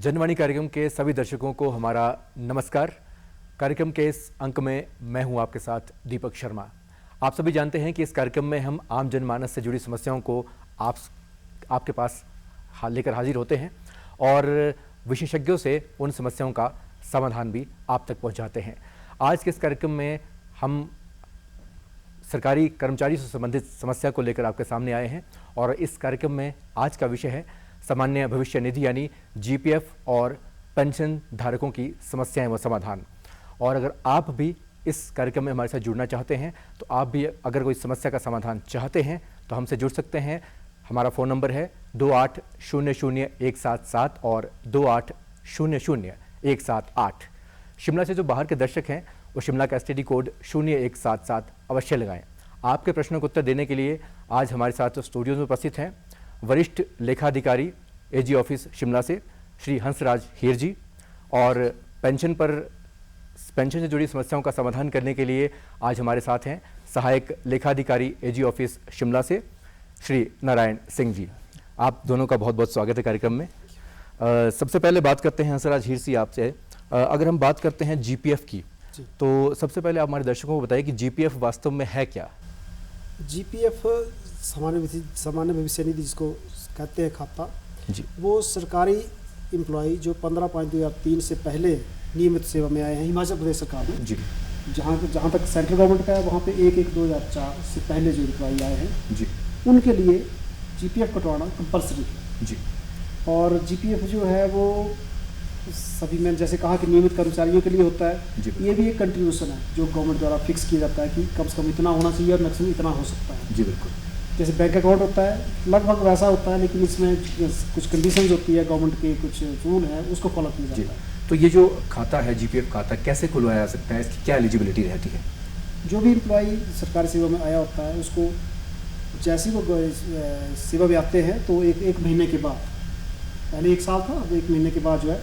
जनवाणी कार्यक्रम के सभी दर्शकों को हमारा नमस्कार। कार्यक्रम के इस अंक में मैं हूं आपके साथ दीपक शर्मा। आप सभी जानते हैं कि इस कार्यक्रम में हम आम जनमानस से जुड़ी समस्याओं को आपके पास लेकर हाजिर होते हैं और विशेषज्ञों से उन समस्याओं का समाधान भी आप तक पहुंचाते हैं। आज के इस कार्यक्रम में हम सरकारी कर्मचारी से संबंधित समस्या को लेकर आपके सामने आए हैं और इस कार्यक्रम में आज का विषय है सामान्य भविष्य निधि यानी जीपीएफ और पेंशन धारकों की समस्याएं व समाधान। और अगर आप भी इस कार्यक्रम में हमारे साथ जुड़ना चाहते हैं तो आप भी अगर कोई समस्या का समाधान चाहते हैं तो हमसे जुड़ सकते हैं। हमारा फ़ोन नंबर है 28000177 और 28000178। शिमला से जो बाहर के दर्शक हैं वो शिमला का STD कोड 0177 अवश्य लगाएं। आपके प्रश्नों को उत्तर देने के लिए आज हमारे साथ स्टूडियो में उपस्थित हैं वरिष्ठ लेखाधिकारी AG ऑफिस शिमला से श्री हंसराज हीर जी, और पेंशन से जुड़ी समस्याओं का समाधान करने के लिए आज हमारे साथ हैं सहायक लेखाधिकारी AG ऑफिस शिमला से श्री नारायण सिंह जी। आप दोनों का बहुत बहुत स्वागत है कार्यक्रम में। सबसे पहले बात करते हैं हंसराज हीर जी आपसे। अगर हम बात करते हैं GPF की तो सबसे पहले आप हमारे दर्शकों को बताइए कि GPF वास्तव में है क्या? GPF सामान्य भविष्य निधि जिसको कहते हैं खाता जी, वो सरकारी एम्प्लॉय जो 15/5/2003 से पहले नियमित सेवा में आए हैं हिमाचल प्रदेश सरकार में जी, जहाँ तक सेंट्रल गवर्नमेंट का है वहाँ पे 1/1/2004 से पहले जो एम्प्लॉय आए हैं जी, उनके लिए GPF कटवाना कंपलसरी है जी। और GPF जो है वो सभी में जैसे कहा कि नियमित कर्मचारियों के लिए होता है, ये भी एक कंट्रीब्यूशन है जो गवर्नमेंट द्वारा फिक्स किया जाता है कि कम से कम इतना होना चाहिए और मैक्सिमम इतना हो सकता है। जी बिल्कुल। जैसे बैंक अकाउंट होता है लगभग वैसा होता है, लेकिन इसमें कुछ कंडीशंस होती है, गवर्नमेंट के कुछ रूल है उसको फॉलो किया जाता है। तो ये जो खाता है GPF खाता कैसे खुलवाया जा सकता है, इसकी क्या एलिजिबिलिटी रहती है? जो भी एम्प्लॉय सरकारी सेवा में आया होता है उसको जैसे वो सेवा में आते हैं तो एक महीने के बाद, पहले 1 साल था, अब 1 महीने के बाद जो है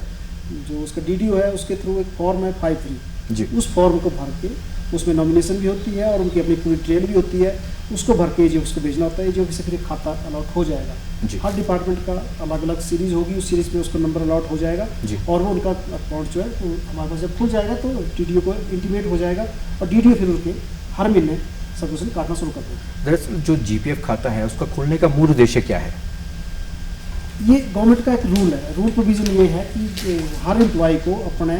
जो उसका DDO है उसके थ्रू एक फॉर्म है 53 जी, उस फॉर्म को भर के उसमें नॉमिनेशन भी होती है और उनकी अपनी पूरी ट्रेल भी होती है, उसको भर के जो उसको भेजना होता है जो से फिर एक खाता अलॉट हो जाएगा जी। हर डिपार्टमेंट का अलग अलग सीरीज होगी, उस सीरीज में उसको नंबर अलॉट हो जाएगा जी। और वो उनका अकाउंट जो है वो हमारे पास जब खुल जाएगा तो DDO को इंटीमेट हो जाएगा और DDO फिर उनके हर महीने सबमिशन काटना शुरू कर देगा। दरअसल जो GPF खाता है उसका खुलने का मूल उद्देश्य क्या है? ये गवर्नमेंट का एक रूल है, रूल प्रोविजन ये है कि हर एम्प्लॉय को अपने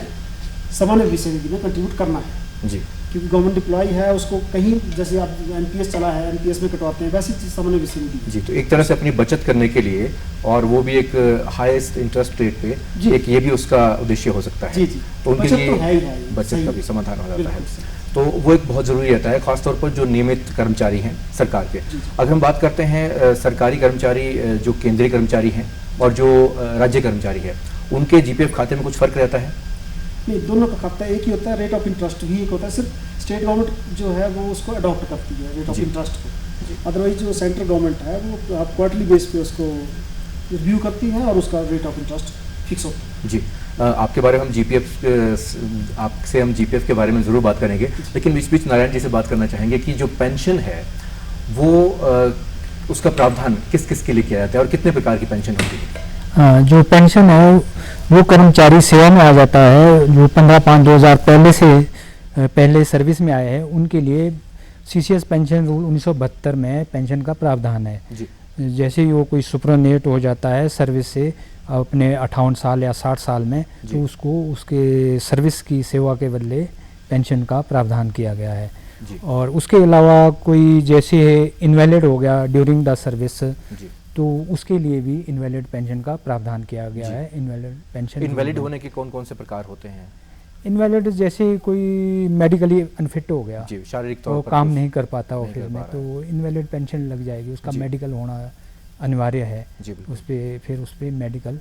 सामान्य भविष्य निधि में कंट्रीब्यूट करना है जी, क्योंकि गवर्नमेंट एम्प्लॉय है उसको कहीं जैसे आप NPS चला है NPS में कटवाते हैं वैसी चीज सामान्य भविष्य निधि जी। तो एक तरह से अपनी बचत करने के लिए और वो भी एक हाईएस्ट इंटरेस्ट रेट पे, एक ये भी उसका उद्देश्य हो सकता है। जी जी, तो उनके बचत लिए तो है ही है, बचत सही का है। भी समाधान हो जाता है। बिल्कुल। तो वो एक बहुत ज़रूरी रहता है खासतौर पर जो नियमित कर्मचारी हैं सरकार के। जी। अगर हम बात करते हैं सरकारी कर्मचारी जो केंद्रीय कर्मचारी हैं और जो राज्य कर्मचारी है उनके GPF खाते में कुछ फ़र्क रहता है? नहीं, दोनों का खाता एक ही होता है, रेट ऑफ इंटरेस्ट भी एक होता है, सिर्फ स्टेट गवर्नमेंट जो है वो उसको अडॉप्ट करती है रेट ऑफ जी। इंटरेस्ट को, अदरवाइज जो सेंट्रल गवर्नमेंट है वो आप क्वार्टरली बेस पे उसको रिव्यू करती है और उसका रेट ऑफ इंटरेस्ट फिक्स होता है। जी, आपके बारे में हम आपसे हम GPF के बारे में ज़रूर बात करेंगे, लेकिन बीच बीच नारायण जी से बात करना चाहेंगे कि जो पेंशन है वो उसका प्रावधान किस किस के लिए किया जाता है और कितने प्रकार की पेंशन होती है? जो पेंशन है वो कर्मचारी सेवा में आ जाता है जो 15/5/2000 पहले सर्विस में आए हैं उनके लिए CCS पेंशन रूल 1972 में पेंशन का प्रावधान है जी, जैसे ही वो कोई सुपरनेट हो जाता है सर्विस से अपने 58 साल या 60 साल में तो उसको उसके सर्विस की सेवा के बदले पेंशन का प्रावधान किया गया है जी, और उसके अलावा कोई जैसे इनवैलिड हो गया ड्यूरिंग द सर्विस जी। तो उसके लिए भी इनवैलिड पेंशन का प्रावधान किया गया है। इनवैलिड पेंशन इनवैलिड होने के कौन कौन से प्रकार होते हैं? इनवैलिड जैसे कोई मेडिकली अनफिट हो गया जी, शारीरिक तो तौर पर काम कुछ नहीं कर पाता नहीं ऑफिस कर में पा तो इनवैलिड पेंशन लग जाएगी, उसका जी। मेडिकल होना अनिवार्य है। जी बिल्कुल। उस पे मेडिकल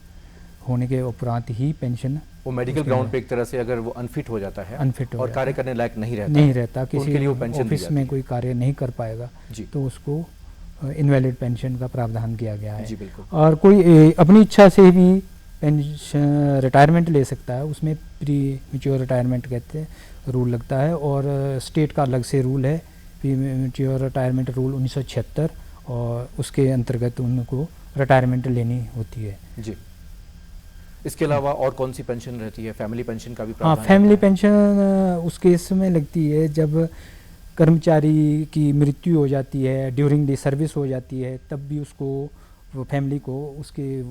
होने के उपरांत ही पेंशन वो मेडिकल ग्राउंड पे एक तरह से अगर वो अनफिट हो जाता है अनफिट हो और जाता कार्य है, करने लायक नहीं नहीं रहता तो उनके किसी लिए वो पेंशन दी ऑफिस जाती में है। कोई कार्य नहीं कर पाएगा जी, तो उसको इनवैलिड पेंशन का प्रावधान किया गया है। जी बिल्कुल। और कोई अपनी इच्छा से भी पेंशन रिटायरमेंट ले सकता है, उसमें प्री मैच्योर रिटायरमेंट कहते हैं रूल लगता है और स्टेट का अलग से रूल है प्री मैच्योर रिटायरमेंट रूल 1976 और उसके अंतर्गत उनको रिटायरमेंट लेनी होती है। जी, इसके अलावा और कौन सी पेंशन रहती है? फैमिली पेंशन का भी हाँ, प्रावधान फैमिली रहता है? पेंशन उस केस में लगती है जब कर्मचारी की मृत्यु हो जाती है, ड्यूरिंग द सर्विस हो जाती है, तब भी उसको, वो फैमिली को, उसके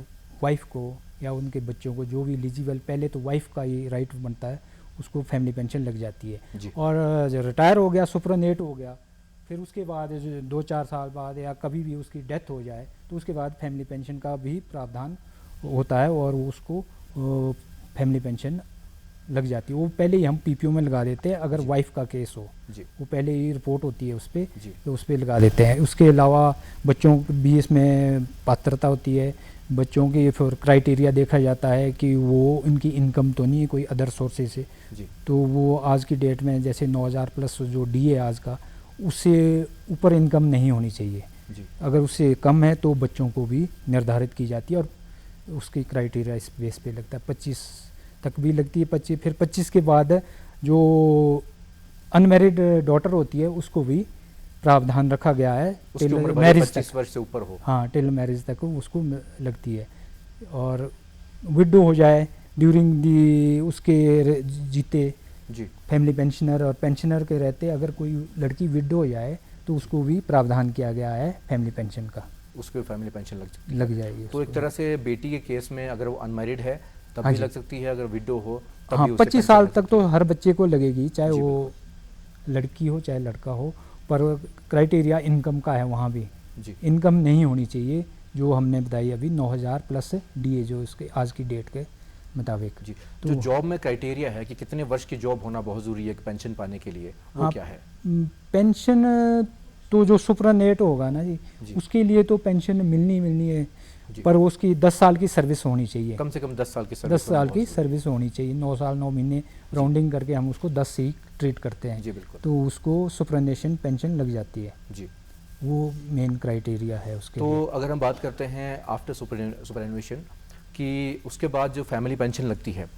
वाइफ को या उनके बच्चों को, जो भी एलिजिबल, पहले तो वाइफ का ही राइट बनता है, उसको फैमिली पेंशन लग जाती है। जी। और जो रिटायर हो गया, सुपरनेट हो गया, फिर उसके बाद जो 2-4 साल बाद या कभी भी उसकी डेथ हो जाए तो उसके बाद फैमिली पेंशन का भी प्रावधान होता है और उसको फैमिली पेंशन लग जाती है। वो पहले ही हम पीपीओ में लगा देते हैं अगर वाइफ का केस हो, जी वो पहले ही रिपोर्ट होती है उस पर, जी तो उस पर लगा देते हैं। उसके अलावा बच्चों भी इसमें पात्रता होती है, बच्चों की फिर क्राइटेरिया देखा जाता है कि वो इनकी इनकम तो नहीं है कोई अदर सोर्सेज से, जी तो वो आज की डेट में जैसे 9,000 प्लस जो डी है आज का, उससे ऊपर इनकम नहीं होनी चाहिए। जी अगर उससे कम है तो बच्चों को भी निर्धारित की जाती है और उसकी क्राइटेरिया इस बेस पे लगता है। 25 तक भी लगती है, 25, फिर 25 के बाद जो अनमैरिड डॉटर होती है उसको भी प्रावधान रखा गया है उसकी उम्र भले मैरिज 25 तक। वर्ष से ऊपर हो। हाँ, टिल मैरिज तक उसको लगती है। और विडो हो जाए ड्यूरिंग दी उसके जीते जी फैमिली पेंशनर और पेंशनर के रहते, अगर कोई लड़की विडो हो जाए तो उसको भी प्रावधान किया गया है फैमिली पेंशन का, उसको फैमिली पेंशन लग जाएगी। तो एक उसको। तरह से बेटी के केस में अगर वो अनमैरिड है तब हाँ भी जी। लग सकती है, अगर विडो हो तब हाँ, भी उसे 25 पेंशन साल लग तक सकती तो हर बच्चे को लगेगी, चाहे जी, वो लड़की हो चाहे लड़का हो, पर क्राइटेरिया इनकम का है वहाँ भी। है। जी इनकम नहीं होनी चाहिए जो हमने बताई अभी 9,000 प्लस डीए जो इसके आज की डेट के मुताबिक। जी तो जो जॉब में क्राइटेरिया है कि कितने वर्ष की जॉब होना बहुत ज़रूरी है पेंशन पाने के लिए, वो आप- क्या है? पेंशन तो जो सुपरनेट होगा ना जी। जी, उसके लिए तो पेंशन मिलनी है, जी। पर उसकी 10 साल की सर्विस होनी चाहिए। कम से कम 10 साल की 10 सर्विस साल होना की बहुत सर्विस होनी चाहिए। 9 साल 9 महीने राउंडिंग करके हम उसको 10 से ही ट्रीट करते ज़रूरी हैं, है। जी बिल्कुल। तो उसको सुपरनेशन पेंशन लग जाती है। जी वो मेन क्राइटेरिया है उसके तो लिए। अगर हम बात करते हैं आफ्टर सुपरएनुएशन कि उसके बाद जो फैमिली पेंशन लगती है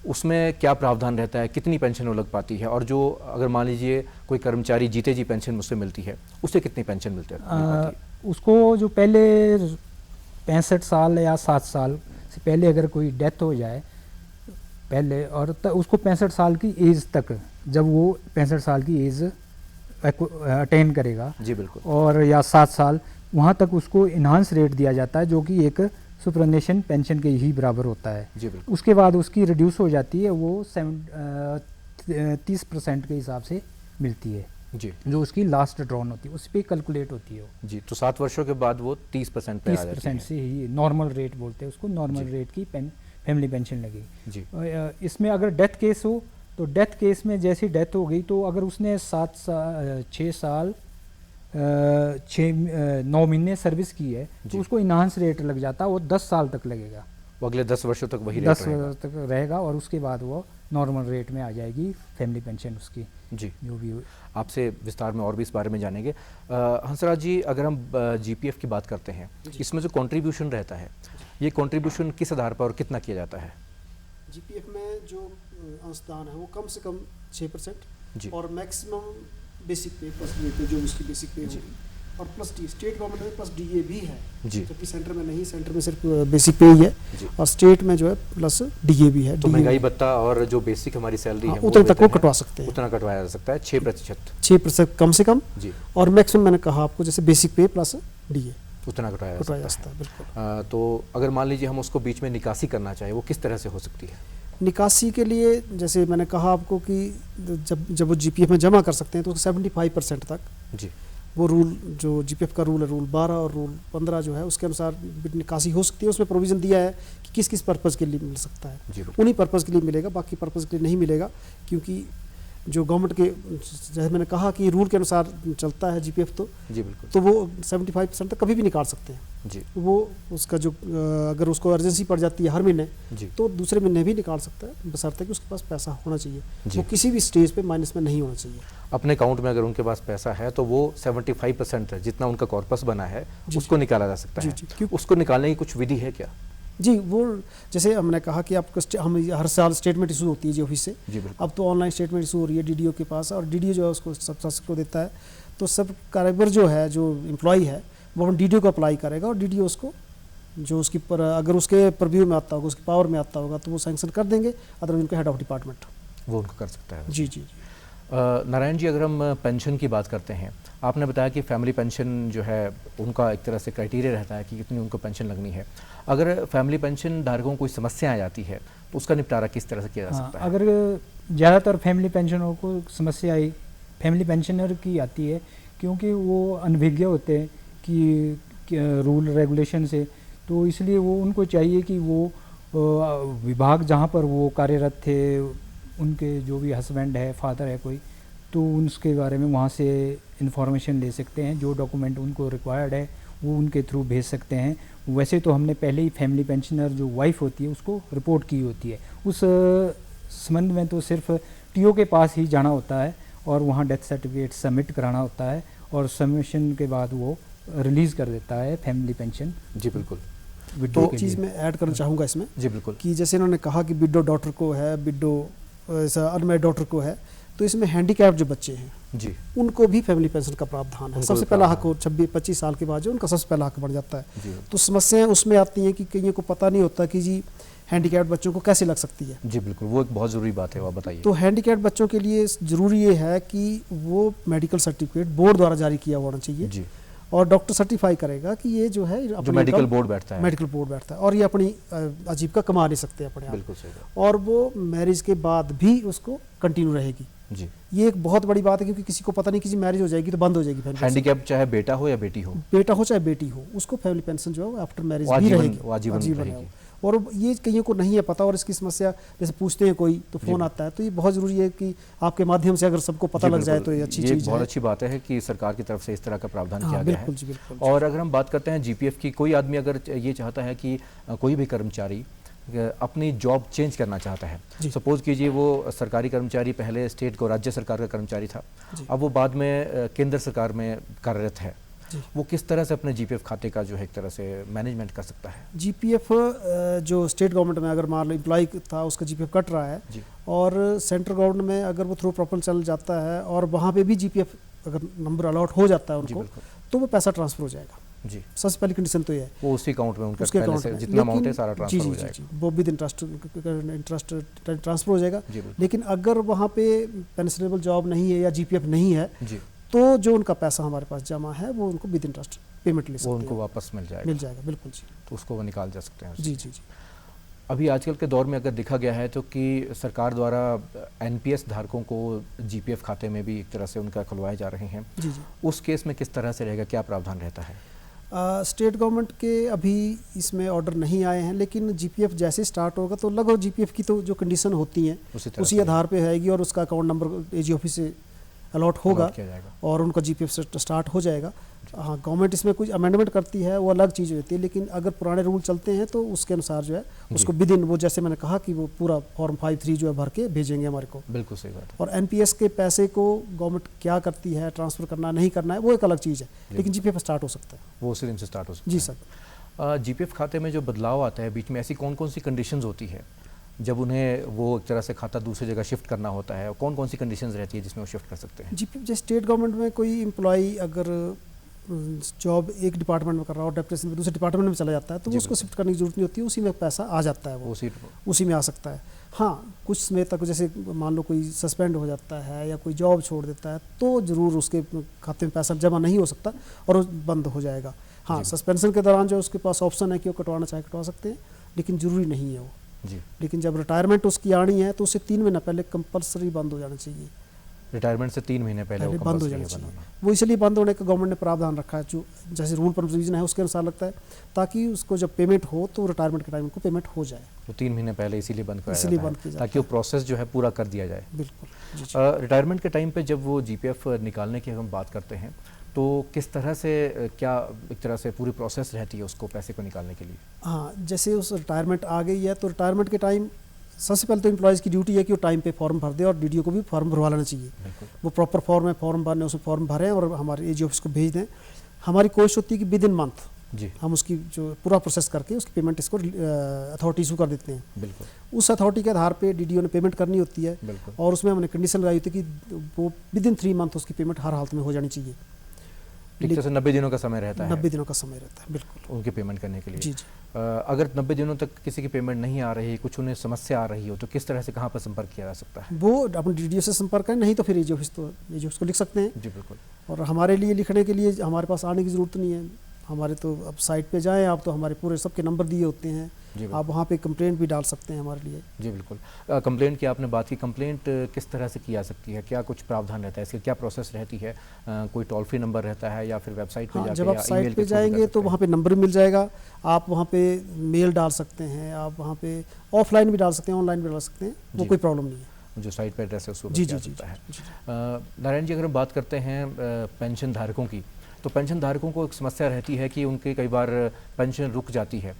उसमें क्या प्रावधान रहता है, कितनी पेंशन वो लग पाती है, और जो अगर मान लीजिए कोई कर्मचारी जीते जी पेंशन मुझसे मिलती है उसे कितनी पेंशन मिल पाती है? उसको जो पहले 65 साल या 7 साल से पहले अगर कोई डेथ हो जाए पहले, और उसको 65 साल की एज तक, जब वो 65 साल की एज अटेन करेगा, जी बिल्कुल। और या 7 साल, वहाँ तक उसको इन्हांस रेट दिया जाता है जो कि एक सुपरनेशन पेंशन के ही बराबर होता है। जी बिल्कुल। उसके बाद उसकी रिड्यूस हो जाती है, वो 30% के हिसाब से मिलती है, जी जो उसकी लास्ट ड्रॉन होती है, उस पर कैलकुलेट होती है वो। जी तो 7 वर्षों के बाद वो 30% पे आ जाती 30% है। से ही नॉर्मल रेट बोलते हैं उसको, नॉर्मल जी। रेट की फैमिली पेंशन लगेगी। जी इसमें अगर डेथ केस हो तो डेथ केस में जैसी डेथ हो गई तो अगर उसने 6 साल 9 महीने सर्विस की है जी। तो उसको इन्हांस रेट लग जाता है, वो 10 साल तक लगेगा, वो अगले 10 वर्षों तक वही रेट 10 रहेगा। वर्ष तक रहेगा, और उसके बाद वो नॉर्मल रेट में आ जाएगी फैमिली पेंशन उसकी, जी जो भी आपसे विस्तार में और भी इस बारे में जानेंगे। हंसराज जी, अगर हम जीपीएफ की बात करते हैं, इसमें जो कंट्रीब्यूशन रहता है, ये कंट्रीब्यूशन किस आधार पर और कितना किया जाता है? जीपीएफ में जो अंशदान है वो कम से कम 6% जी और मैक्सिमम बेसिक पे प्लस डीए पे जो उसकी बेसिक पे जी। होगी, और प्लस डी स्टेट गवर्नमेंट में प्लस डीए भी है, जी जबकि सेंटर में नहीं, सेंटर में सिर्फ बेसिक पे ही है, जी। और स्टेट में जो है प्लस डीए भी है। तो DA महंगाई भी। भत्ता और जो बेसिक हमारी सैलरी हाँ, है वो उतने तक वेतन वो है, कटवा सकते हैं, उतना कटवाया जा सकता है 6%। 6% कम से कम, जी और मैक्सिमम मैंने कहा आपको जैसे बेसिक पे प्लस डीए उतना कटवाया कटवाया जा जा सकता सकता है, बिल्कुल। है। तो अगर मान लीजिए हम उसको बीच में निकासी करना चाहें, वो किस तरह से हो सकती है? निकासी के लिए जैसे मैंने कहा आपको कि जब वो जीपीएफ में जमा कर सकते हैं तो 75% तक जी वो रूल, जो जीपीएफ का रूल है, रूल 12 और रूल 15 जो है उसके अनुसार निकासी हो सकती है। उसमें प्रोविज़न दिया है कि किस किस पर्पज़ के लिए मिल सकता है, जी बिल्कुल। उन्हीं पर्पज़ के लिए मिलेगा, बाकी पर्पज़ के लिए नहीं मिलेगा, क्योंकि जो गवर्नमेंट के, जैसे मैंने कहा कि रूल के अनुसार चलता है जीपीएफ, जी बिल्कुल। तो वो 75% तक कभी भी निकाल सकते हैं। जी वो उसका जो अगर उसको अर्जेंसी पड़ जाती है हर महीने, जी तो दूसरे महीने भी निकाल सकता है, बशर्ते कि उसके पास पैसा होना चाहिए, जी। वो किसी भी स्टेज पे माइनस में नहीं होना चाहिए। अपने अकाउंट में अगर उनके पास पैसा है तो वो 75% जितना उनका कॉर्पस बना है जी, उसको निकाला जा सकता जी, है। जी, क्यों- उसको निकालने की कुछ विधि है क्या? जी, वो जैसे हमने कहा कि आपको हम हर साल स्टेटमेंट इशू होती है जी ऑफिस से, जी बिल्कुल। अब तो ऑनलाइन स्टेटमेंट इशू हो रही है डीडीओ के पास, और डीडीओ जो है उसको सबको देता है, तो सब कारीगर जो है, जो एम्प्लॉय है, वो डीडीओ को अप्लाई करेगा और डीडीओ उसको जो उसकी अगर उसके परव्यू में आता होगा, उसकी पावर में आता होगा तो वो सैंक्शन कर देंगे, अदरवाइज उनका हेड ऑफ डिपार्टमेंट वो उनको कर सकता है। जी जी जी। नारायण जी, अगर हम पेंशन की बात करते हैं, आपने बताया कि फैमिली पेंशन जो है उनका एक तरह से क्राइटेरिया रहता है कि कितनी उनको पेंशन लगनी है। अगर फैमिली पेंशन धारकों को कोई समस्या आ जाती है तो उसका निपटारा किस तरह से किया जा सकता है? अगर ज़्यादातर फैमिली पेंशनरों को समस्या आई फैमिली पेंशनर की आती है, क्योंकि वो अनभिज्ञ होते हैं कि रूल रेगुलेशन से, तो इसलिए वो उनको चाहिए कि वो विभाग जहाँ पर वो कार्यरत थे, उनके जो भी हस्बैंड है, फादर है कोई, तो उसके बारे में वहाँ से इंफॉर्मेशन ले सकते हैं। जो डॉक्यूमेंट उनको रिक्वायर्ड है वो उनके थ्रू भेज सकते हैं। वैसे तो हमने पहले ही फैमिली पेंशनर जो वाइफ होती है उसको रिपोर्ट की होती है, उस संबंध में तो सिर्फ टीओ के पास ही जाना होता है और वहाँ डेथ सर्टिफिकेट सबमिट कराना होता है और सबमिशन के बाद वो रिलीज़ कर देता है फैमिली पेंशन। जी बिल्कुल। तो चीज़ मैं ऐड करना चाहूँगा इसमें। जी बिल्कुल। कि जैसे इन्होंने कहा कि विडो डॉटर को है, विडो ऐसा अनमैरिड डॉटर को है, तो इसमें हैंडीकैप जो बच्चे हैं जी उनको भी फैमिली पेंशन का प्रावधान है। सबसे पहला हक 26-25 साल के बाद जो उनका सबसे पहला हक बन जाता है। तो समस्याएं उसमें आती हैं कि कईयों को पता नहीं होता कि जी हैंडीकैप बच्चों को कैसे लग सकती है। जी बिल्कुल, वो एक बहुत ज़रूरी बात है, वो बताइए। तो हैंडीकैप बच्चों के लिए ज़रूरी ये है कि वो मेडिकल सर्टिफिकेट बोर्ड द्वारा जारी किया होना चाहिए जी। और डॉक्टर सर्टिफाई करेगा कि ये जो है जो मेडिकल बोर्ड बैठता है, मेडिकल बोर्ड बैठता है और ये अपनी आजीविका कमा नहीं सकते अपने आप। बिल्कुल सही। और वो मैरिज के बाद भी उसको कंटिन्यू रहेगी जी। ये एक बहुत बड़ी बात है, क्योंकि किसी को पता नहीं कि मैरिज हो जाएगी तो बंद हो जाएगी फैमिली। हैंडीकैप चाहे बेटा हो या बेटी हो, बेटा हो चाहे बेटी हो, उसको फैमिली पेंशन जो है आफ्टर मैरिज भी रहेगी, आजीवन रहेगी। और ये कईयों को नहीं है पता और इसकी समस्या जैसे पूछते हैं कोई तो फोन आता है, तो ये बहुत ज़रूरी है कि आपके माध्यम से अगर सबको पता लग जाए तो ये अच्छी चीज़ है। बहुत अच्छी बात है कि सरकार की तरफ से इस तरह का प्रावधान किया गया है। बिल्कुल। और अगर हम बात करते हैं जीपीएफ की, कोई आदमी अगर ये चाहता है कि कोई भी कर्मचारी अपनी जॉब चेंज करना चाहता है, सपोज कीजिए वो सरकारी कर्मचारी पहले स्टेट को राज्य सरकार का कर्मचारी था, अब वो बाद में केंद्र सरकार में कार्यरत है, वो किस तरह से अपने जीपीएफ खाते का जो है एक तरह से मैनेजमेंट कर सकता है? जीपीएफ जो स्टेट गवर्नमेंट में अगर मान लो एम्प्लॉय था उसका जीपीएफ कट रहा है और सेंट्रल गवर्नमेंट में अगर वो थ्रू प्रॉपर चल जाता है और वहाँ पे भी जीपीएफ अगर नंबर अलॉट हो जाता है उनको, तो वो पैसा ट्रांसफर हो जाएगा। जी, सबसे पहली कंडीशन तो ये है वो उसी अकाउंट में उनका पहले से जितना अमाउंट है सारा ट्रांसफर हो जाएगा। वो विद इंटरेस्ट ट्रांसफर हो जाएगा। लेकिन अगर वहाँ पे पेंशनेबल जॉब नहीं है या जीपीएफ नहीं है तो जो उनका पैसा हमारे पास जमा है वो उनको विद इंटरेस्ट पेमेंट ले सकते हैं, वो उनको वापस मिल जाएगा। बिल्कुल जी, तो उसको वो निकाल जा सकते हैं। जी जी जी। अभी आजकल के दौर में अगर देखा गया है तो कि सरकार द्वारा एनपीएस धारकों को जीपीएफ खाते में भी एक तरह से उनका खुलवाए जा रहे हैं। जी जी। उस केस में किस तरह से रहेगा, क्या प्रावधान रहता है? स्टेट गवर्नमेंट के अभी इसमें ऑर्डर नहीं आए हैं, लेकिन जीपीएफ जैसे स्टार्ट होगा तो लगभग जीपीएफ की तो जो कंडीशन होती हैं उसी आधार पे आएगी और उसका अकाउंट नंबर एजी ऑफिस से अलॉट होगा और उनका जीपीएफ स्टार्ट हो जाएगा। हाँ, गवर्नमेंट इसमें कुछ अमेंडमेंट करती है वो अलग चीज़ होती है, लेकिन अगर पुराने रूल चलते हैं तो उसके अनुसार जो है उसको विद इन वो जैसे मैंने कहा कि वो पूरा फॉर्म 5-3 जो है भर के भेजेंगे हमारे को। बिल्कुल सही बात है। और एनपीएस के पैसे को गवर्नमेंट क्या करती है, ट्रांसफ़र करना नहीं करना है वो एक अलग चीज़ है, लेकिन जीपीएफ स्टार्ट हो सकता है, वो उसी दिन से स्टार्ट हो सकता है। जी सर। जीपीएफ खाते में जो बदलाव आता है बीच में, ऐसी कौन कौन सी कंडीशंस होती है जब उन्हें वो एक तरह से खाता दूसरी जगह शिफ्ट करना होता है, कौन कौन सी कंडीशंस रहती है जिसमें वो शिफ्ट कर सकते हैं? जीपीएफ जैसे स्टेट गवर्नमेंट में कोई एम्प्लॉय अगर जॉब एक डिपार्टमेंट में कर रहा हो, डेप्यूटेशन में दूसरे डिपार्टमेंट में चला जाता है तो वो उसको शिफ्ट करने की जरूरत नहीं होती है, उसी में पैसा आ जाता है, वो उसी में आ सकता है। हाँ, कुछ समय तक जैसे मान लो कोई सस्पेंड हो जाता है या कोई जॉब छोड़ देता है तो ज़रूर उसके खाते में पैसा जमा नहीं हो सकता और वो बंद हो जाएगा। हाँ, सस्पेंशन के दौरान जो उसके पास ऑप्शन है कि वो कटवाना चाहे कटवा सकते हैं, लेकिन ज़रूरी नहीं है वो जी। लेकिन जब रिटायरमेंट उसकी आनी है तो उसे 3 महीना पहले कंपलसरी बंद हो जाना चाहिए। रिटायरमेंट से 3 महीने पहले वो बंद हो जाना चाहिए। वो इसलिए बंद होने का गवर्नमेंट ने प्रावधान रखा है, जो जैसे रूल प्रोविजन है उसके अनुसार लगता है, ताकि उसको जब पेमेंट हो तो रिटायरमेंट के टाइम को पेमेंट हो जाए। तो 3 महीने पहले इसीलिए बंद कराया इसीलिए बंद किया जाता है ताकि वो प्रोसेस जो है पूरा कर दिया जाए। बिल्कुल। रिटायरमेंट के टाइम पे जब वो जीपीएफ निकालने की हम बात करते हैं तो किस तरह से, क्या एक तरह से पूरी प्रोसेस रहती है उसको पैसे को निकालने के लिए? हाँ, जैसे उस रिटायरमेंट आ गई है तो रिटायरमेंट के टाइम सबसे पहले तो एम्प्लॉयज़ की ड्यूटी है कि वो टाइम पे फॉर्म भर दे और डीडीओ को भी फॉर्म भरवा लेना चाहिए। वो प्रॉपर फॉर्म है, फॉर्म भरने उसमें फॉर्म भरें और हमारे एजी ऑफिस को भेज दें। हमारी कोशिश होती है कि विद इन मंथ जी हम उसकी जो पूरा प्रोसेस करके उसकी पेमेंट इसको अथॉरिटी इशू कर देते हैं। बिल्कुल। उस अथॉरिटी के आधार पे डीडीओ ने पेमेंट करनी होती है और उसमें हमने कंडीशन लगाई होती है कि वो विद इन 3 मंथ उसकी पेमेंट हर हालत में हो जानी चाहिए। ठीक, जैसे 90 दिनों का समय रहता है 90 दिनों का समय रहता है, बिल्कुल। उनके पेमेंट करने के लिए। जी जी। अगर 90 दिनों तक किसी की पेमेंट नहीं आ रही, कुछ उन्हें समस्या आ रही हो, तो किस तरह से कहाँ पर संपर्क किया जा सकता है? वो अपने DDO से संपर्क करें, नहीं तो फिर एजी ऑफिस को लिख सकते हैं। जी बिल्कुल। और हमारे लिए लिखने के लिए हमारे पास आने की ज़रूरत नहीं है, हमारे तो अब साइट पे जाएं आप, तो हमारे पूरे सबके नंबर दिए होते हैं, आप वहाँ पे कंप्लेंट भी डाल सकते हैं हमारे लिए। जी बिल्कुल। कंप्लेंट की आपने बात की, कंप्लेंट किस तरह से की जा सकती है, क्या कुछ प्रावधान रहता है, इसकी क्या प्रोसेस रहती है? कोई टोल फ्री नंबर रहता है या फिर वेबसाइट पे जाके जब आप या साइट ईमेल पे के थ्रू भी कर जाएंगे तो सकते वहाँ पे नंबर मिल जाएगा, आप वहाँ पे मेल डाल सकते हैं, आप वहाँ पे ऑफलाइन भी डाल सकते हैं, ऑनलाइन भी डाल सकते हैं, वो जी। कोई प्रॉब्लम नहीं है। जो साइट पे एड्रेस है उसको जी किया जी जी सकता है। जी। नारायण जी, अगर हम बात करते हैं पेंशन धारकों की, तो पेंशन धारकों को एक समस्या रहती है कि उनके कई बार पेंशन रुक जाती है।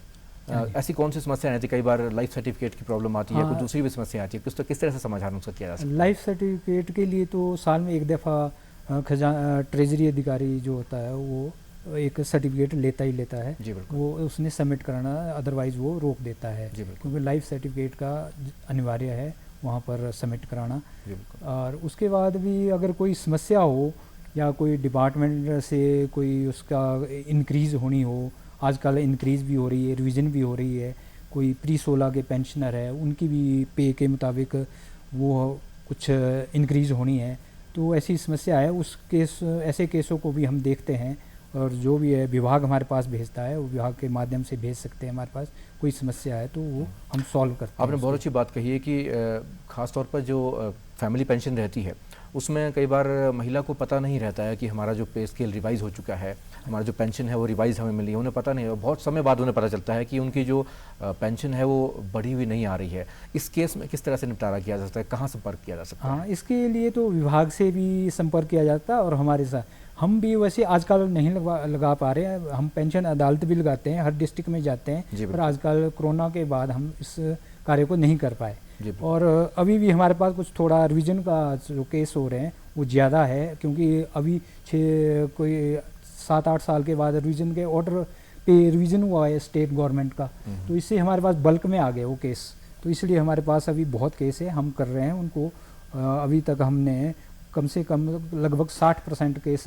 ऐसी कौन सी समस्या रहती है? कई बार लाइफ सर्टिफिकेट की प्रॉब्लम आती है, कोई दूसरी भी समस्या आती है, किस तरह से समाधान उसका किया जा सकता है? लाइफ सर्टिफिकेट के लिए तो साल में एक दफ़ा ट्रेजरी अधिकारी जो होता है वो एक सर्टिफिकेट लेता ही लेता है। जी बिल्कुल। वो उसने सबमिट कराना, अदरवाइज़ वो रोक देता है, जी बिल्कुल। क्योंकि लाइफ सर्टिफिकेट का अनिवार्य है वहाँ पर सबमिट कराना। जी बिल्कुल। और उसके बाद भी अगर कोई समस्या हो या कोई डिपार्टमेंट से कोई उसका इंक्रीज़ होनी हो, आजकल इंक्रीज़ भी हो रही है, रिवीजन भी हो रही है, कोई प्री-16 के पेंशनर है उनकी भी पे के मुताबिक वो कुछ इंक्रीज़ होनी है, तो ऐसी समस्या है, उस केस ऐसे केसों को भी हम देखते हैं। और जो भी है विभाग हमारे पास भेजता है, वो विभाग के माध्यम से भेज सकते हैं, हमारे पास कोई समस्या है तो वो हम सॉल्व करते हैं। आपने बहुत अच्छी बात कही है कि ख़ास तौर पर जो फैमिली पेंशन रहती है उसमें कई बार महिला को पता नहीं रहता है कि हमारा जो पे स्केल रिवाइज़ हो चुका है, हमारा जो पेंशन है वो रिवाइज़ हमें मिली है, उन्हें पता नहीं है। बहुत समय बाद उन्हें पता चलता है कि उनकी जो पेंशन है वो बढ़ी हुई नहीं आ रही है। इस केस में किस तरह से निपटारा किया जा सकता है, कहाँ संपर्क किया जा सकता है? हाँ, इसके लिए तो विभाग से भी संपर्क किया जाता है और हमारे साथ हम भी वैसे आजकल नहीं लगा पा रहे हैं, हम पेंशन अदालत भी लगाते हैं, हर डिस्ट्रिक्ट में जाते हैं, पर आजकल कोरोना के बाद हम इस कार्य को नहीं कर पाए। और अभी भी हमारे पास कुछ थोड़ा रिवीजन का जो केस हो रहे हैं वो ज़्यादा है, क्योंकि अभी कोई 7-8 साल के बाद रिवीजन के ऑर्डर पे रिवीजन हुआ है स्टेट गवर्नमेंट का, तो इससे हमारे पास बल्क में आ गए वो केस, तो इसलिए हमारे पास अभी बहुत केस है, हम कर रहे हैं उनको। अभी तक हमने कम से कम लगभग 60% केस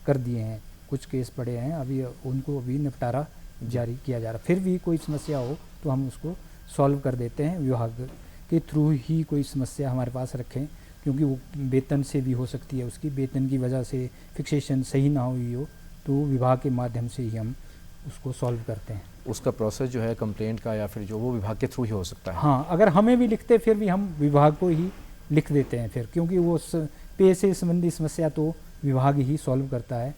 कर दिए हैं, कुछ केस पड़े हैं अभी, उनको अभी निपटारा जारी किया जा रहा है। फिर भी कोई समस्या हो तो हम उसको सॉल्व कर देते हैं, विभाग के थ्रू ही कोई समस्या हमारे पास रखें, क्योंकि वो वेतन से भी हो सकती है, उसकी वेतन की वजह से फिक्सेशन सही ना हुई हो तो विभाग के माध्यम से ही हम उसको सॉल्व करते हैं। उसका प्रोसेस जो है कंप्लेंट का या फिर जो वो विभाग के थ्रू ही हो सकता है? हाँ, अगर हमें भी लिखते फिर भी हम विभाग को ही लिख देते हैं फिर, क्योंकि वो पे से संबंधी समस्या तो विभाग ही सॉल्व करता है,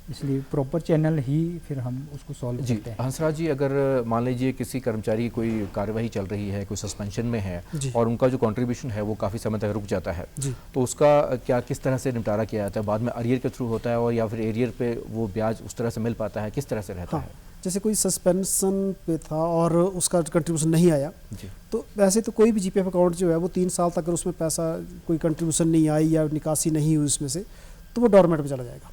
इसलिए प्रॉपर चैनल ही फिर हम उसको सॉल्व करते हैं। हंसराज जी, अगर मान लीजिए किसी कर्मचारी की कोई कार्यवाही चल रही है, कोई सस्पेंशन में है और उनका जो कंट्रीब्यूशन है वो काफ़ी समय तक रुक जाता है, तो उसका क्या किस तरह से निपटारा किया जाता है? बाद में अरियर के थ्रू होता है और या फिर एरियर पे वो ब्याज उस तरह से मिल पाता है, किस तरह से रहता है? जैसे कोई सस्पेंशन पे था और उसका कंट्रीब्यूशन नहीं आया जी, तो वैसे तो कोई भी GPF अकाउंट जो है वो 3 साल तक अगर उसमें पैसा कोई कंट्रीब्यूशन नहीं आई या निकासी नहीं हुई उसमें से, तो वो डॉर्मेंट में चला जाएगा,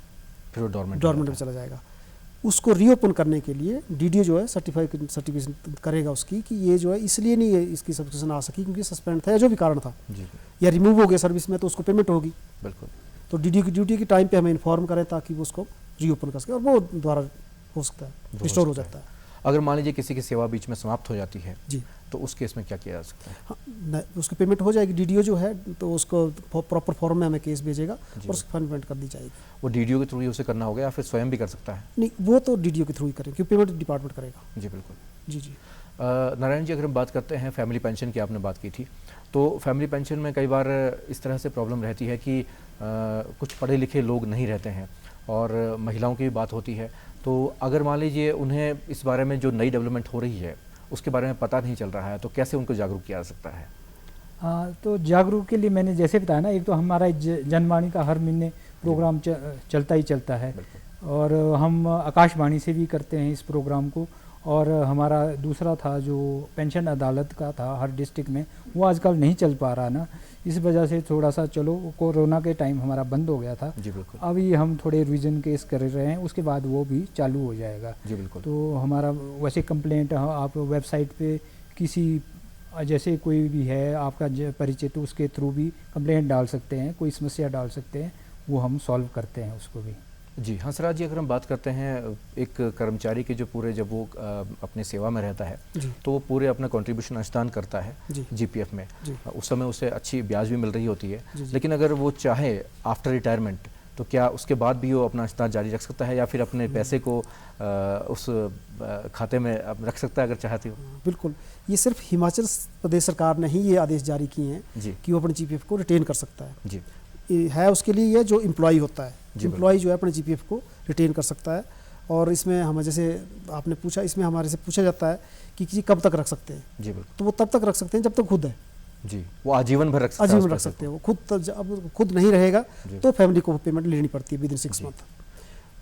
फिर वो डॉर्मेंट में चला जाएगा। उसको रीओपन करने के लिए DDO जो है सर्टिफिकेशन करेगा उसकी कि ये जो है इसलिए नहीं है इसकी सब्सक्रिप्शन आ सकी क्योंकि सस्पेंड था या जो भी कारण था, या रिमूव हो गया सर्विस में, तो उसको पेमेंट होगी। बिल्कुल। तो DDO की ड्यूटी के टाइम पे हमें इन्फॉर्म करें ताकि वो उसको रीओपन कर सके और वो दोबारा हो सकता है, रिस्टोर हो जाता है। अगर मान लीजिए किसी की सेवा बीच में समाप्त हो जाती है जी, तो उस केस में क्या किया जा सकता है? हाँ, उसकी पेमेंट हो जाएगी। DDO जो है तो उसको प्रॉपर फॉर्म में हमें केस भेजेगा और उसकी फंड पेमेंट कर दी जाएगी। वो DDO के थ्रू ही उसे करना होगा या फिर स्वयं भी कर सकता है? नहीं, वो तो DDO के थ्रू ही करेंगे क्योंकि पेमेंट डिपार्टमेंट करेगा। जी बिल्कुल। जी जी। नारायण जी, अगर हम बात करते हैं फैमिली पेंशन की, आपने बात की थी, तो फैमिली पेंशन में कई बार इस तरह से प्रॉब्लम रहती है कि कुछ पढ़े लिखे लोग नहीं रहते हैं और महिलाओं की भी बात होती है, तो अगर मान लीजिए उन्हें इस बारे में जो नई डेवलपमेंट हो रही है उसके बारे में पता नहीं चल रहा है, तो कैसे उनको जागरूक किया जा सकता है? तो जागरूक के लिए मैंने जैसे बताया ना, एक तो हमारा जनवाणी का हर महीने प्रोग्राम चलता ही चलता है, और हम आकाशवाणी से भी करते हैं इस प्रोग्राम को, और हमारा दूसरा था जो पेंशन अदालत का था हर डिस्ट्रिक्ट में, वो आजकल नहीं चल पा रहा ना, इस वजह से थोड़ा सा चलो कोरोना के टाइम हमारा बंद हो गया था। जी बिल्कुल। अभी हम थोड़े रिवीजन केस कर रहे हैं, उसके बाद वो भी चालू हो जाएगा। जी बिल्कुल। तो हमारा वैसे कंप्लेंट आप वेबसाइट पे किसी जैसे कोई भी है आपका परिचय, तो उसके थ्रू भी कंप्लेंट डाल सकते हैं, कोई समस्या डाल सकते हैं, वो हम सॉल्व करते हैं उसको भी। जी हंसराज जी, अगर हम बात करते हैं एक कर्मचारी के जो पूरे जब वो अपने सेवा में रहता है जी तो वो पूरे अपना कंट्रीब्यूशन अंशदान करता है जी जीपीएफ में, जी उस समय उसे अच्छी ब्याज भी मिल रही होती है। जी जी। लेकिन अगर वो चाहे आफ्टर रिटायरमेंट तो क्या उसके बाद भी वो अपना अंशदान जारी रख सकता है या फिर अपने पैसे को उस खाते में रख सकता है अगर चाहती हो? बिल्कुल, ये सिर्फ हिमाचल प्रदेश सरकार ने ही ये आदेश जारी किए हैं जी कि वो अपने जीपीएफ को रिटेन कर सकता है। जी ये है उसके लिए ये जो एम्प्लॉय होता है, जी, एम्प्लॉय जो है अपने जीपीएफ को रिटेन कर सकता है। और इसमें हम जैसे आपने पूछा, इसमें हमारे से पूछा जाता है कि कब तक रख सकते हैं, जी बिल्कुल तो वो तब तक रक सकते हैं जब तक खुद है, जी, वो आजीवन भर रख सकता है आजीवन उस रख पैसे सकते हैं। वो खुद जब खुद नहीं रहेगा जी। तो फैमिली को पेमेंट लेनी पड़ती है विद इन 6 जी। मंथ।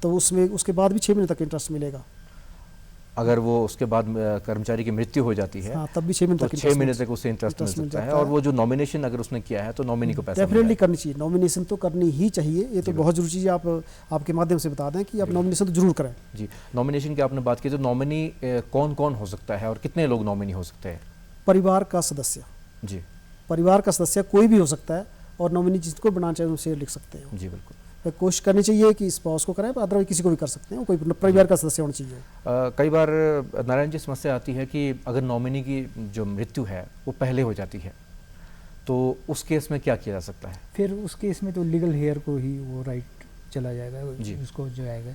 तो उसमें उसके बाद भी 6 महीने तक इंटरेस्ट मिलेगा। को। अगर वो उसके बाद कर्मचारी की मृत्यु हो जाती है हाँ, तब भी 6 महीने तो तक 6 महीने तक उसे इंटरेस्ट मिल इंटरेस्ट मिल सकता है। जाता और है। वो जो नॉमिनेशन अगर उसने किया है तो नॉमिनी को पैसा डेफिनेटली मिलेगा। करनी चाहिए, नॉमिनेशन तो करनी ही चाहिए। ये तो जी, बहुत जरूरी चीज़ है। आपके माध्यम से बता दें कि आप नॉमिनेशन तो जरूर करें। जी, नॉमिनेशन की आपने बात की तो नॉमिनी कौन कौन हो सकता है और कितने लोग नॉमिनी हो सकते हैं? परिवार का सदस्य, जी परिवार का सदस्य कोई भी हो सकता है और नॉमिनी जिसको बनाना चाहिए उसे लिख सकते हैं। जी बिल्कुल। कोशिश करनी चाहिए कि स्पाउस को करें, अदरवाइज किसी को भी कर सकते हैं, कोई परिवार का सदस्य होना चाहिए। कई बार नारायण जी समस्या आती है कि अगर नॉमिनी की जो मृत्यु है वो पहले हो जाती है तो उस केस में क्या किया जा सकता है? फिर उस केस में तो लीगल हेयर को ही वो राइट चला जाएगा, जी। उसको जो आएगा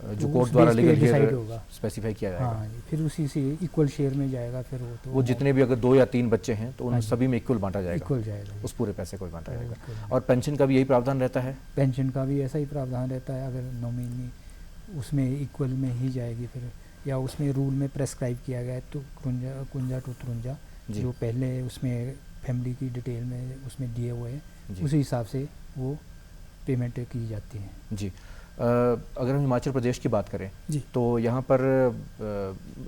जो वो कोर्ट उस द्वारा base पे लीगल decide हेयर होगा। स्पेसिफाई किया जाएगा। हाँ जी, फिर उसी से इक्वल शेयर में जाएगा। फिर वो तो वो जितने भी अगर 2 या 3 बच्चे हैं तो उन हाँ जी। सभी में इक्वल बांटा जाएगा, इक्वल जाएगा। उस पूरे पैसे को ही बांटा जाएगा। बिल्कुल। और पेंशन का भी यही प्रावधान रहता है? पेंशन का भी ऐसा ही प्रावधान रहता है, अगर नॉमिनी उसमें इक्वल में ही जाएगी फिर, या उसमें रूल में प्रेस्क्राइब किया गया है तो कुंजा टू त्रुंजा जी। जो पहले उसमें फैमिली की डिटेल में उसमें दिए हुए हैं जी। उसी हिसाब से वो पेमेंट की जाती है। जी। अगर हम हिमाचल प्रदेश की बात करें जी तो यहाँ पर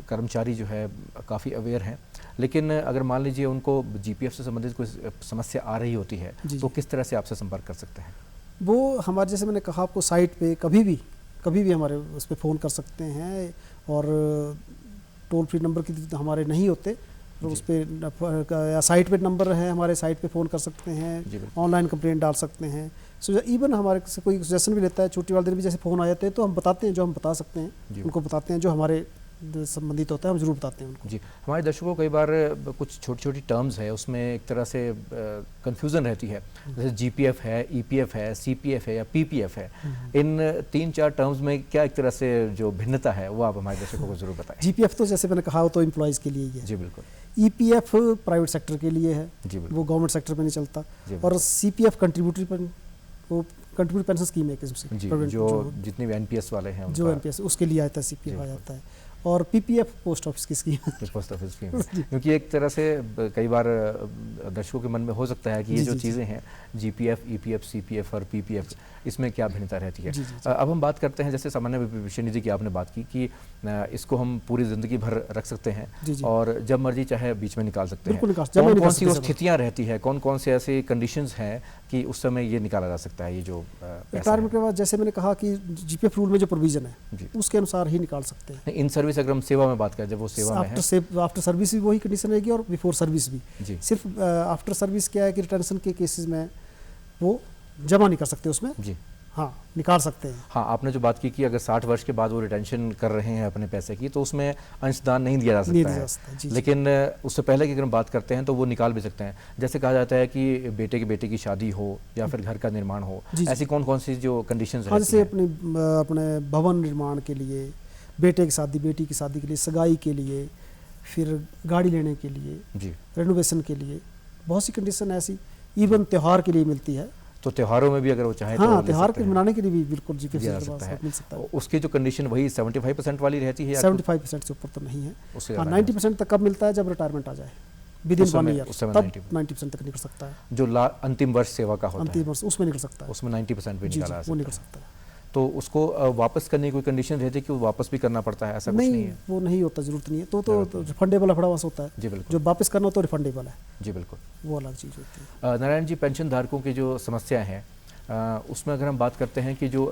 कर्मचारी जो है काफ़ी अवेयर हैं, लेकिन अगर मान लीजिए उनको जीपीएफ से संबंधित कोई समस्या आ रही होती है जी, तो जी। किस तरह से आपसे संपर्क कर सकते हैं? वो हमारे, जैसे मैंने कहा आपको, साइट पे कभी भी हमारे उस पर फ़ोन कर सकते हैं। और टोल फ्री नंबर की हमारे नहीं होते तो जी। उस पर या साइट पे नंबर है, हमारे साइट पे फ़ोन कर सकते जी, हैं, बिल्कुल। ऑनलाइन कंप्लेंट डाल सकते हैं। सो इवन हमारे से कोई सजेशन भी लेता है, छुट्टी वाले दिन भी जैसे फ़ोन आ जाते हैं तो हम बताते हैं, जो हम बता सकते जी। हैं उनको बताते हैं, जो हमारे संबंधित होता है हम जरूर बताते हैं उनको। जी, हमारे दर्शकों को कई बार कुछ छोटी छोटी टर्म्स है उसमें एक तरह से कंफ्यूजन रहती है, जैसे जीपीएफ है, ईपीएफ है, सीपीएफ है या पीपीएफ है। इन 3-4 टर्म्स में क्या एक तरह से जो भिन्नता है वो आप हमारे दर्शकों को जरूर बताएं। जीपीएफ तो जैसे मैंने कहा वो तो एम्प्लॉयज़ के लिए ही है। जी बिल्कुल। ईपीएफ प्राइवेट सेक्टर के लिए है, जी बिल्कुल। वो गवर्नमेंट सेक्टर में नहीं चलता। जी और सीपीएफ कंट्रीब्यूटरी पर, वो कंट्रीब्यूटरी पेंशन स्कीम है किस्म से, जी, Provident जो जितने भी एनपीएस वाले हैं जो उनका एनपीएस उसके लिए आता है, सीपीएफ जी, आ जाता है। और पीपीएफ पोस्ट ऑफिस की स्कीम है। पोस्ट ऑफिस स्कीम है। क्योंकि एक तरह से कई बार दर्शकों के मन में हो सकता है कि ये जी, जो जी, जी। चीज़ें हैं जीपीएफ, ईपीएफ, सीपीएफ और पीपीएफ, इसमें क्या भिन्नता रहती है? जी, जी, जी। अब हम बात करते हैं, जैसे सामान्य विषय निधि की आपने बात की कि इसको हम पूरी ज़िंदगी भर रख सकते हैं जी, जी। और जब मर्जी चाहे बीच में निकाल सकते बिल्कुल हैं। निकाल, जब कौन निकाल कौन सी वो सकते हैं स्थितियाँ रहती है, कौन कौन से ऐसे कंडीशंस हैं कि उस समय ये निकाला जा सकता है, ये जो पैसा रिटायरमेंट के बाद जैसे मैंने कहा कि जीपीएफ रूल में जो प्रोविजन है जी। उसके अनुसार ही निकाल सकते हैं। है? इन सर्विस अगर हम सेवा में बात करें, जब वो सेवा में है। आफ्टर सर्विस भी वही कंडीशन रहेगी और बिफोर सर्विस भी। जी सिर्फ आफ्टर सर्विस क्या है कि रिटेंशन के केसेस में वो जमा नहीं कर सकते उसमें, जी। हाँ निकाल सकते हैं। हाँ, आपने जो बात की कि अगर 60 वर्ष के बाद वो रिटेंशन कर रहे हैं अपने पैसे की तो उसमें अंशदान नहीं दिया जा नहीं सकता दिया है। जा सकता, जी, जी। लेकिन उससे पहले की अगर हम बात करते हैं तो वो निकाल भी सकते हैं। जैसे कहा जाता है कि बेटे की शादी हो या फिर घर का निर्माण हो, जी, जी। ऐसी कौन कौन सी जो कंडीशंस हाँ, रहती जैसे हैं? अपने भवन निर्माण के लिए, बेटे की शादी, बेटी की शादी के लिए, सगाई के लिए, फिर गाड़ी लेने के लिए, जी। रेनोवेशन के लिए, बहुत सी कंडीशन ऐसी, इवन त्यौहार के लिए मिलती है। तो त्योहारों में भी अगर वो चाहे तो हाँ, ले त्यौहार सकते के हैं। मनाने के लिए भी बिल्कुल जीपीएफ दिया जा से सकता है। मिल सकता है। उसकी जो कंडीशन वही 75% वाली रहती है या 75% से ऊपर तो नहीं है। उससे हाँ, ज़्यादा 90% तक कब मिलता है? जब रिटायरमेंट आ जाए, विद इन उस 1 समय- ईयर, उस समय तब 90% 90% तक निकल सकता है। जो अंतिम वर्ष सेवा का होता अंतिम है वर्ष उसमें निकल सकता है। उसमें 90% भी जी, निकाला जा जी, वो निकल सकता है। सकता है। तो उसको वापस करने की कोई कंडीशन रहती है कि वो वापस भी करना पड़ता है, ऐसा कुछ नहीं नहीं, है? वो नहीं होता, जरूरत नहीं है। तो जरूरत नहीं है। रिफंडेबल एडवांस होता है। जी बिल्कुल। जो वापस करना हो तो रिफंडेबल है, जी बिल्कुल। वो अलग चीज़ होती है। नारायण जी, पेंशन धारकों की जो समस्याएं हैं उसमें अगर हम बात करते हैं कि जो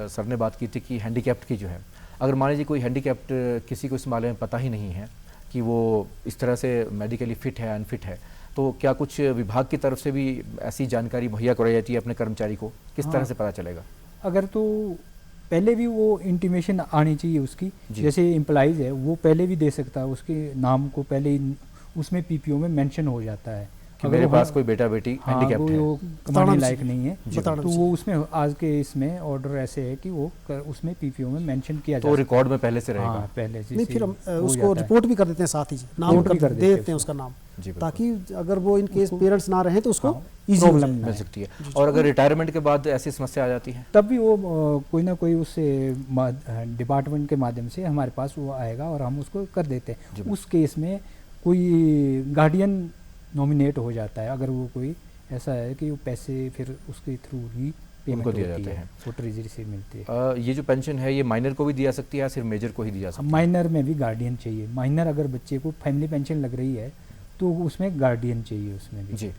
सर ने बात की थी कि हैंडीकैप्ड की जो है, अगर मान लीजिए कोई हैंडीकैप्ड किसी को इस मामले में पता ही नहीं है कि वो इस तरह से मेडिकली फिट है, अनफिट है, तो क्या कुछ विभाग की तरफ से भी ऐसी जानकारी मुहैया कराई जाती है अपने कर्मचारी को? किस तरह हाँ। से पता चलेगा? अगर तो पहले भी वो इंटीमेशन आनी चाहिए उसकी, जी। जैसे एम्प्लॉइज है वो पहले भी दे सकता है, उसके नाम को पहले ही उसमें पीपीओ में मेंशन हो जाता है कि मेरे वो- पास कोई बेटा बेटी हाँ, हैंडीकैप्ड है। वो बताना कमाने भी लायक चाहिए। नहीं है, बताना तो भी वो उसमें आज के इसमें ऑर्डर ऐसे है कि वो उसमें पीपीओ में मेंशन किया तो जा रिकॉर्ड में पहले से सकता है। रहेगा। हाँ, पहले से नहीं, फिर हम हो उसको जाता है। रिपोर्ट भी कर देते हैं साथ ही जी, नाम रिपोर्ट भी कर कर दे देते देते हैं उसको। उसका नाम, जी बिल्कुल। ताकि अगर वो इन केस पेरेंट्स ना रहे तो उसको हाँ, ईजी प्रॉब्लम प्रॉब्लम ना मिल है। सकती है। और अगर रिटायरमेंट के बाद ऐसी समस्या आ जाती है? तब भी वो कोई ना कोई उससे डिपार्टमेंट के माध्यम से हमारे पास वो आएगा और हम उसको कर देते जी। हैं। उस केस में कोई गार्डियन नॉमिनेट हो जाता है, अगर वो कोई ऐसा है कि वो पैसे फिर उसके थ्रू ही पेमेंट उनको दिए होती जाते है, हैं। वो ट्रेजरी से मिलती है। ये जो पेंशन है ये माइनर को भी दी जा सकती है या सिर्फ मेजर को ही दी जा सकती है? माइनर में भी गार्डियन चाहिए। माइनर अगर बच्चे को फैमिली पेंशन लग रही है तो उसमें गार्डियन चाहिए उसमें भी। जी।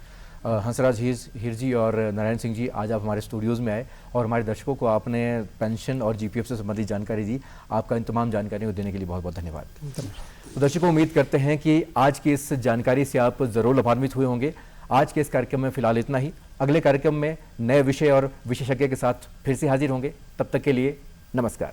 हंसराज हीर जी और नारायण सिंह जी, आज आप हमारे स्टूडियोज़ में आए और हमारे दर्शकों को आपने पेंशन और जीपीएफ से संबंधित जानकारी दी। आपका इन तमाम जानकारियों को देने के लिए बहुत बहुत धन्यवाद। तो दर्शकों, उम्मीद करते हैं कि आज की इस जानकारी से आप ज़रूर लाभान्वित हुए होंगे। आज के इस कार्यक्रम में फिलहाल इतना ही। अगले कार्यक्रम में नए विषय और विशेषज्ञ के साथ फिर से हाजिर होंगे। तब तक के लिए नमस्कार।